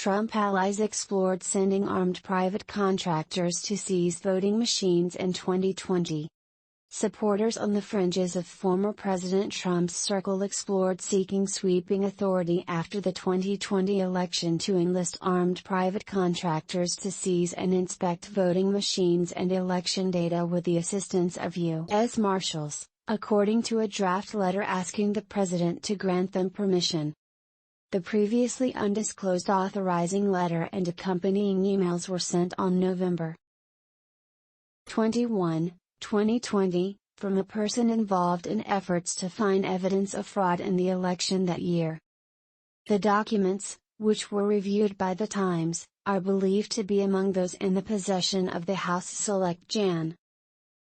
Trump allies explored sending armed private contractors to seize voting machines in 2020. Supporters on the fringes of former President Trump's circle explored seeking sweeping authority after the 2020 election to enlist armed private contractors to seize and inspect voting machines and election data with the assistance of U.S. Marshals, according to a draft letter asking the president to grant them permission. The previously undisclosed authorizing letter and accompanying emails were sent on November 21, 2020, from a person involved in efforts to find evidence of fraud in the election that year. The documents, which were reviewed by The Times, are believed to be among those in the possession of the House Select Jan.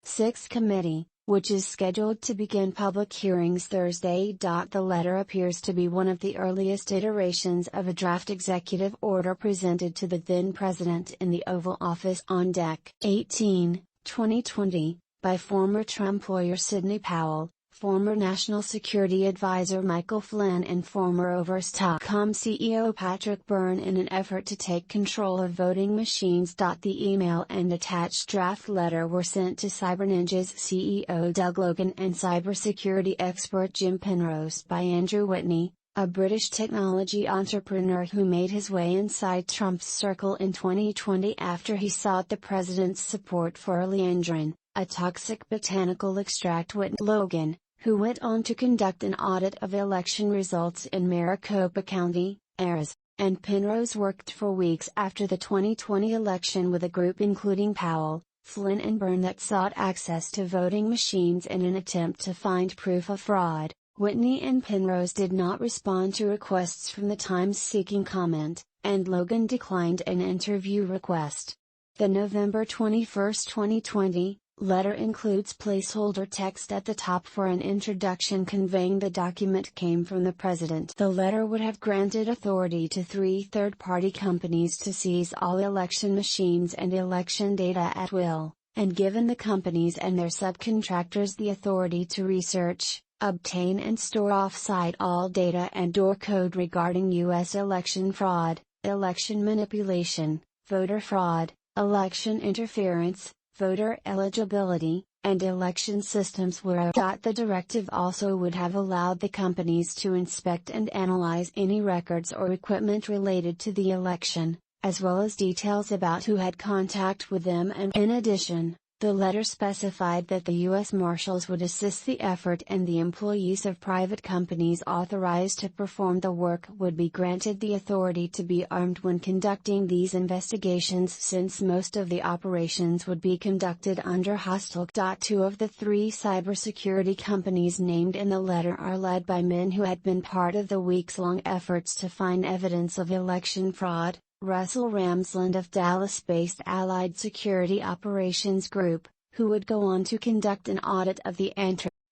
6 Committee, which is scheduled to begin public hearings Thursday. The letter appears to be one of the earliest iterations of a draft executive order presented to the then president in the Oval Office on Dec. 18, 2020. By former Trump lawyer Sidney Powell, former National Security Advisor Michael Flynn and former Overstock.com CEO Patrick Byrne in an effort to take control of voting machines. The email and attached draft letter were sent to CyberNinja's CEO Doug Logan and cybersecurity expert Jim Penrose by Andrew Whitney, a British technology entrepreneur who made his way inside Trump's circle in 2020 after he sought the president's support for oleandrin, a toxic botanical extract. Logan, who went on to conduct an audit of election results in Maricopa County, Arizona, and Penrose worked for weeks after the 2020 election with a group including Powell, Flynn and Byrne that sought access to voting machines in an attempt to find proof of fraud. Whitney and Penrose did not respond to requests from the Times seeking comment, and Logan declined an interview request. The November 21, 2020, letter includes placeholder text at the top for an introduction conveying the document came from the president. The letter would have granted authority to 3 third-party companies to seize all election machines and election data at will, and given the companies and their subcontractors the authority to research, obtain and store off-site all data and/or code regarding U.S. election fraud, election manipulation, voter fraud, election interference, voter eligibility, and election systems where. The directive also would have allowed the companies to inspect and analyze any records or equipment related to the election, as well as details about who had contact with them. And in addition, the letter specified that the U.S. Marshals would assist the effort and the employees of private companies authorized to perform the work would be granted the authority to be armed when conducting these investigations since most of the operations would be conducted under hostile. 2 of the 3 cybersecurity companies named in the letter are led by men who had been part of the weeks-long efforts to find evidence of election fraud. Russell Ramsland of Dallas-based Allied Security Operations Group, who would go on to conduct an audit of the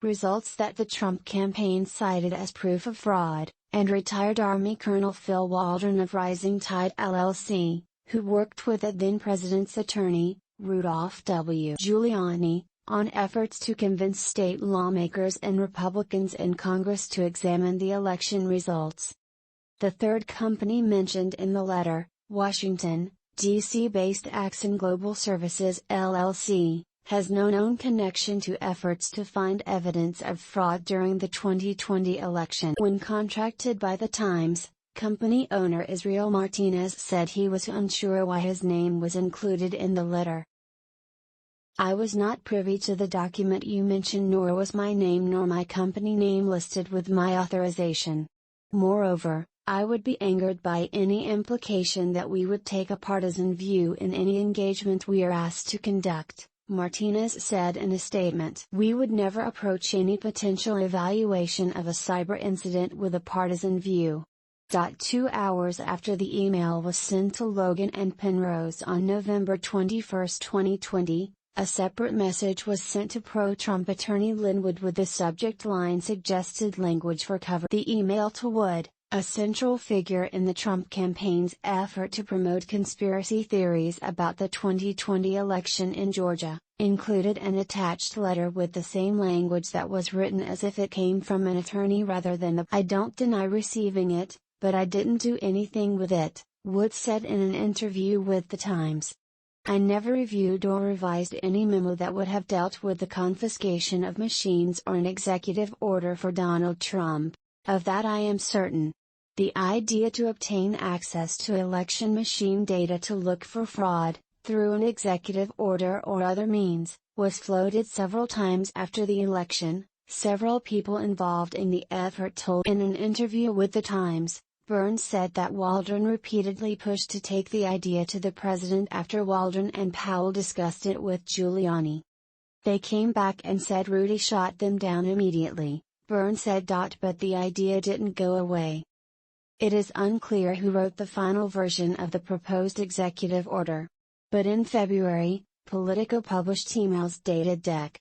results that the Trump campaign cited as proof of fraud, and retired Army Colonel Phil Waldron of Rising Tide LLC, who worked with the then-president's attorney, Rudolph W. Giuliani, on efforts to convince state lawmakers and Republicans in Congress to examine the election results. The third company mentioned in the letter, Washington, D.C.-based Axon Global Services LLC, has no known connection to efforts to find evidence of fraud during the 2020 election. When contracted by The Times, company owner Israel Martinez said he was unsure why his name was included in the letter. I was not privy to the document you mentioned, nor was my name nor my company name listed with my authorization. Moreover, I would be angered by any implication that we would take a partisan view in any engagement we are asked to conduct, Martinez said in a statement. We would never approach any potential evaluation of a cyber incident with a partisan view. 2 hours after the email was sent to Logan and Penrose on November 21, 2020, a separate message was sent to pro-Trump attorney Lin Wood with the subject line "Suggested language for cover." The email to Wood, a central figure in the Trump campaign's effort to promote conspiracy theories about the 2020 election in Georgia, included an attached letter with the same language that was written as if it came from an attorney rather than the "I don't deny receiving it, but I didn't do anything with it," Wood said in an interview with The Times. I never reviewed or revised any memo that would have dealt with the confiscation of machines or an executive order for Donald Trump. Of that I am certain. The idea to obtain access to election machine data to look for fraud, through an executive order or other means, was floated several times after the election, several people involved in the effort told. In an interview with The Times, Burns said that Waldron repeatedly pushed to take the idea to the president after Waldron and Powell discussed it with Giuliani. They came back and said Rudy shot them down immediately, Burns said. But the idea didn't go away. It is unclear who wrote the final version of the proposed executive order. But in February, Politico published emails dated Dec.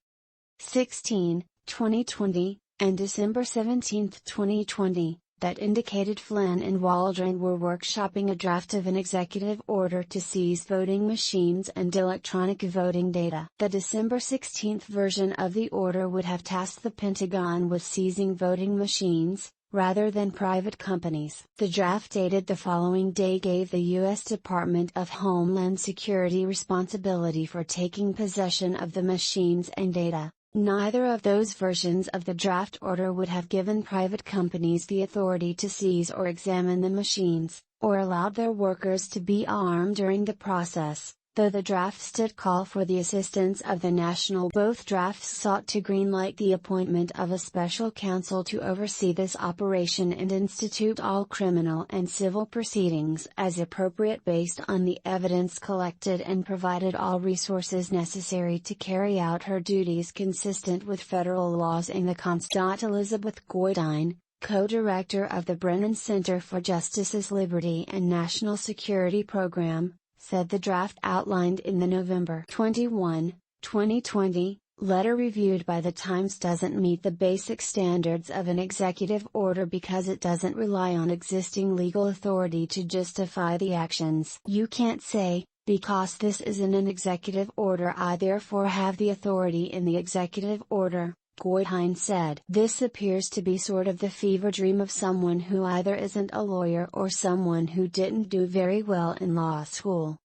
16, 2020, and December 17, 2020, that indicated Flynn and Waldron were workshopping a draft of an executive order to seize voting machines and electronic voting data. The December 16 version of the order would have tasked the Pentagon with seizing voting machines, rather than private companies. The draft dated the following day gave the U.S. Department of Homeland Security responsibility for taking possession of the machines and data. Neither of those versions of the draft order would have given private companies the authority to seize or examine the machines, or allowed their workers to be armed during the process, though the drafts did call for the assistance of the National. Both drafts sought to greenlight the appointment of a special counsel to oversee this operation and institute all criminal and civil proceedings as appropriate based on the evidence collected, and provided all resources necessary to carry out her duties consistent with federal laws and the Constitution. Elizabeth Goodine, co-director of the Brennan Center for Justice's Liberty and National Security Program, said the draft outlined in the November 21, 2020, letter reviewed by The Times doesn't meet the basic standards of an executive order because it doesn't rely on existing legal authority to justify the actions. You can't say, because this isn't an executive order, I therefore have the authority in the executive order, Goodine said. This appears to be sort of the fever dream of someone who either isn't a lawyer or someone who didn't do very well in law school.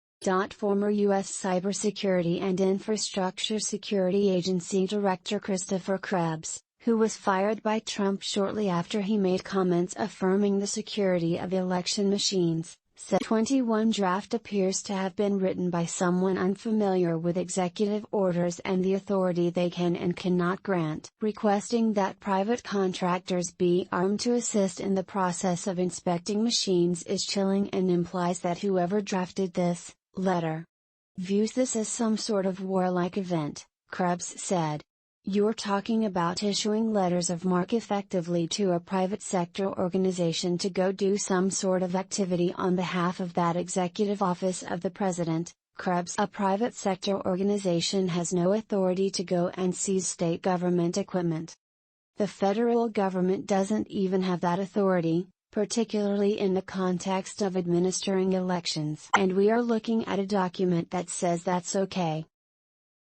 Former U.S. Cybersecurity and Infrastructure Security Agency Director Christopher Krebs, who was fired by Trump shortly after he made comments affirming the security of election machines, said 21 draft appears to have been written by someone unfamiliar with executive orders and the authority they can and cannot grant. Requesting that private contractors be armed to assist in the process of inspecting machines is chilling and implies that whoever drafted this letter views this as some sort of warlike event, Krebs said. You're talking about issuing letters of marque effectively to a private sector organization to go do some sort of activity on behalf of that executive office of the president, Krebs. A private sector organization has no authority to go and seize state government equipment. The federal government doesn't even have that authority, particularly in the context of administering elections. And we are looking at a document that says that's okay.